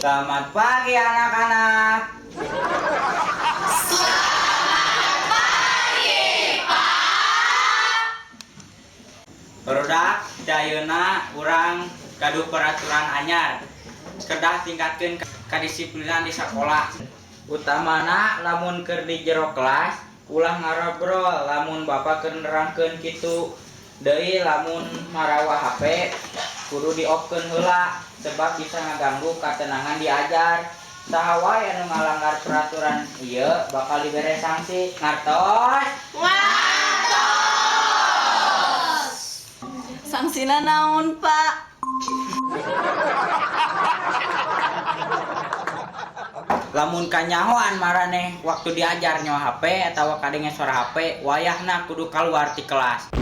Selamat pagi anak-anak. Barudak cayeuna urang gaduh peraturan anyar kedah tingkatkeun kadisiplinan di sekolah. Utamana lamun keur di jero kelas ulah ngarobrol, lamun bapak keur nerangkeun kitu. Deui lamun marawah HP kudu di-off-keun heula sebab bisa ngaganggu ketenangan diajar. Saha wae anu ngalanggar peraturan ieu bakal dibere sanksi. Ngartos? Sangsina naon, Pak? Lamun kanyahoan maraneh waktu diajar nyawa HP atawa kadenge suara HP, wayahna kudu kaluar ti kelas.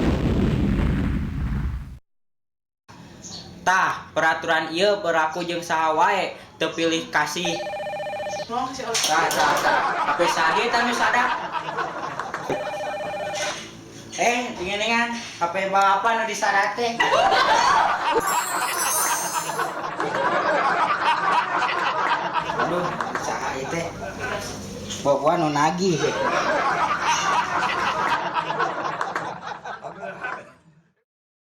Tah, peraturan ieu berlaku jeung saha wae teu pilih kasih. Tah, HP saha tanu sadap? Dingeningan HP bapak nu disadat teh. Aduh, saha ieu teh? Bawa nu nagih.